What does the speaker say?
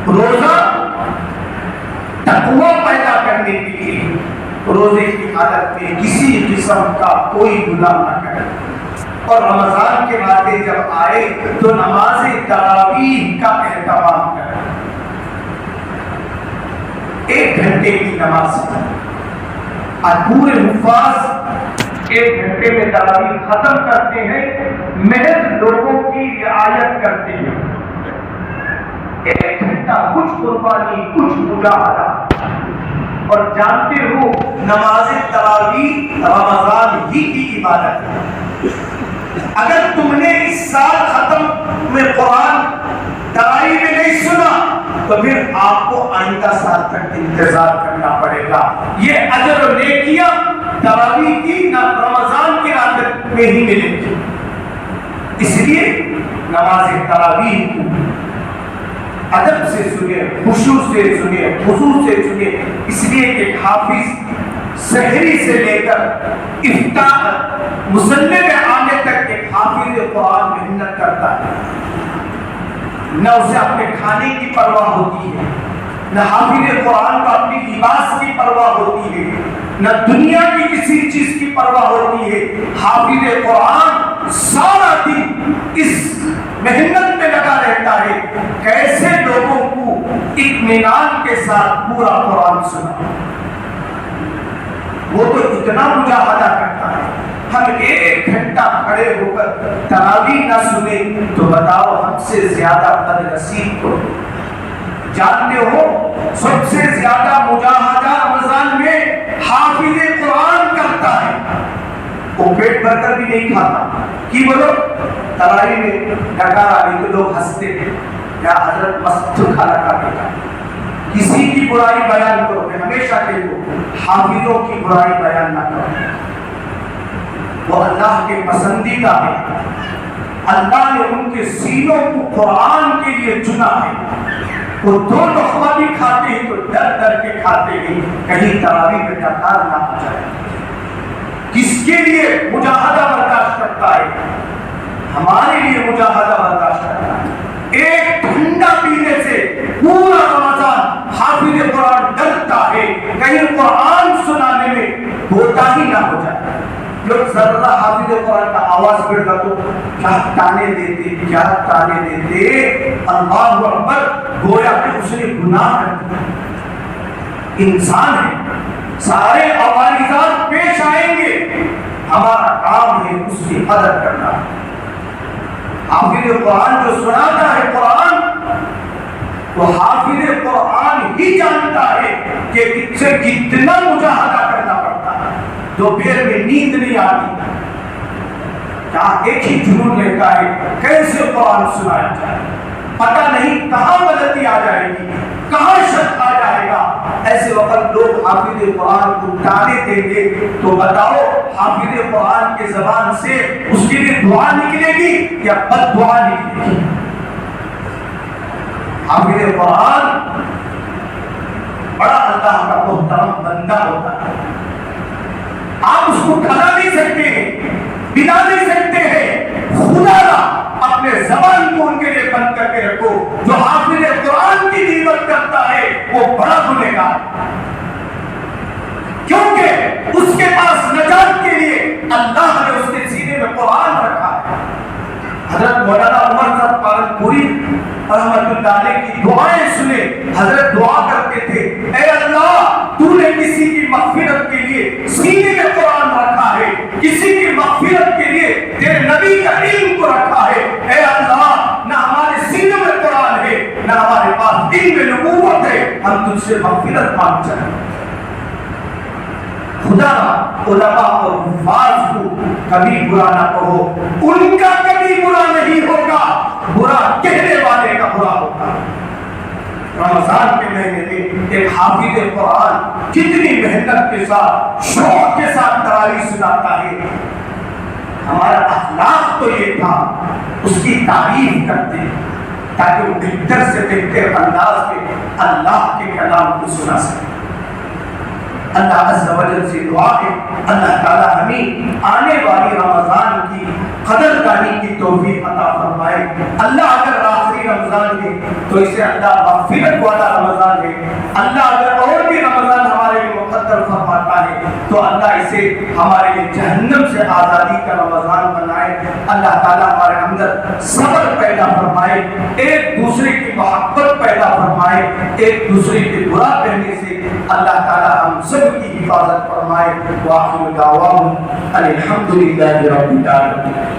روزہ تقویٰ پیدا کرنے کے لیے روزے کی حالت میں کسی قسم کا کوئی گناہ نہ کرے، اور رمضان کے بعد جب آئے تو نماز تراویح کا اہتمام کرے، 1 گھنٹے کی نماز ہے، اور پورے حفاظ 1 گھنٹے میں تراویح ختم کرتے ہیں، محض لوگوں کی رعایت کرتے ہیں، 1 گھنٹہ کچھ قربانی کچھ مجاہدہ، اور جانتے ہو نماز تراویح رمضان ہی کی عبادت ہے۔ اگر تم نے اس سال ختم میں قرآن تراویح میں نہیں سنا تو پھر آپ کو آئندہ سال تک انتظار کرنا پڑے گا۔ یہ اجر و نیکیاں تراویح کی نہ رمضان کی رات میں ہی ملے گی۔ اس لیے نماز تراویح کو ادب سے سنیے، خشوع سے سنیے، خضوع سے سنیے، اس لیے کہ حافظ سحری سے لے کر افطار مصلی میں آنے تک ایک حافظ قرآن محنت کرتا ہے، نہ اسے اپنے کھانے کی پرواہ ہوتی ہے، نہ حافظ قرآن کو اپنی لباس کی پرواہ ہوتی ہے، نہ دنیا کی کسی چیز کی پرواہ ہوتی ہے۔ حافظ قرآن سارا دن اس محنت میں لگا رہتا ہے کیسے لوگوں کو اطمینان کے ساتھ پورا قرآن سنا۔ وہ تو اتنا مجاہدہ کرتا ہے، ہم 1 گھنٹہ کھڑے ہو کر تراویح نہ سنے تو بتاؤ ہم سے زیادہ بد نصیب کو۔ جانتے ہو سب سے زیادہ مجاہدہ رمضان میں حافظ قرآن کرتا ہے، وہ پیٹ بھر کر بھی نہیں کھاتا۔ کی بولو تراویح میں ڈکار آ گئی تو لوگ ہنستے ہیں، کیا حضرت مست کھانا کھاتے گا۔ کسی کی برائی بیان کرو، میں ہمیشہ کہتا ہوں حافظوں کی برائی بیان نہ کرو، وہ اللہ کے پسندیدہ ہے، اللہ نے ان کے سینوں کو قرآن کے لیے چنا ہے۔ وہ 2 لقمہ بھی کھاتے ہیں تو ڈر ڈر کے کھاتے ہیں کہیں تراویح میں ڈکار نہ آ جائے۔ کس کے لیے مجاہدہ برداشت کرتا ہے؟ ہمارے لیے مجاہدہ برداشت کرتا ہے۔ 1 ٹھنڈا پینے سے پورا رمضان حافظ قرآن ڈرتا ہے کہیں قرآن سنانے میں کوتاہی نہ ہو جائے۔ لوگ ذرا حافظ قرآن کا آواز بڑھتا تو کیا تانے دیتے، کیا تانے دیتے، اللہ اکبر، گویا کہ اس نے گناہ کر دیا۔ انسان ہے، سارے عوارضات پیش آئیں گے، ہمارا کام ہے اس کی قدر کرنا۔ حافظ قرآن جو سناتا ہے قرآن، تو حافظ قرآن ہی جانتا ہے کہ اس سے کتنا مجاہدہ کرنا پڑتا ہے، دوپہر میں نیند نہیں آتی، کیا ایک ہی جنون رہتا ہے کیسے قرآن سنایا جائے، پتہ نہیں کہاں غلطی آ جائے گی، کہاں شک آ جائے گا۔ ایسے وقت لوگ حافظ قرآن کو تانے دیں گے تو بتاؤ حافظ قرآن کے زبان سے اس کے لیے دعا نکلے گی یا بد دعا نکلے گی؟ حافظ قرآن بڑا اللہ کا محترم بندہ ہوتا ہے، آپ اس کو کھلا نہیں سکتے ہیں، بنا نہیں سکتے ہیں، خدا را اپنے زبان کو ان کے لیے بند کر کے رکھو۔ جو حافظ قرآن کی غیبت کرتا ہے وہ بڑا گنہگار، کیونکہ اس کے پاس نجات کے لیے اللہ نے اس کے سینے میں قرآن رکھا ہے۔ حضرت مولانا عمر صاحب پالنپوری رحمۃ اللہ علیہ کی دعائیں سنے، حضرت دعا کرتے تھے، اے اللہ تو نے کسی کی مغفرت کے لیے سینے میں قرآن رکھا ہے، کسی کی مغفرت کے لیے تیرے نبی کا علم کو رکھا ہے، اے اللہ نہ ہمارے سینے میں قرآن ہے نہ ہمارے پاس علم نبوت ہے، ہم تجھ سے مغفرت مانگ چاہیں۔ خدا علماء اور حفاظ کو کبھی برا نہ کہو، ان کا کبھی برا نہیں ہوگا، برا کہنے والے کا برا ہوگا۔ رمضان کے مہینے میں ایک حافظ قرآن کتنی محنت کے ساتھ شوق کے ساتھ تراویح سناتا ہے۔ ہمارا اخلاق تو یہ تھا اس کی تعریف کرتے تاکہ وہ بہتر سے بہتر انداز میں اللہ کے کلام کو سنا سکے۔ اللہ عز و جل سے دعا ہے اللہ تعالی ہمیں آنے والی رمضان کی قدر دانی کی توفیق عطا فرمائے۔ اللہ اگر آخری رمضان ہے تو اسے اللہ مغفرت والا رمضان ہے، اللہ اگر اور بھی رمضان ہمارے لیے مقدر فرماتا ہے تو اللہ اسے ہمارے لیے جہنم سے آزادی کا رمضان بنائے۔ اللہ تعالیٰ ہمارے اندر صبر پیدا فرمائے، ایک دوسرے کی محبت پیدا فرمائے، ایک دوسرے کے برا کہنے سے اللہ تعالیٰ ہم سب کی حفاظت فرمائے۔ وآخر دعواہم الحمدللہ رب العالمین۔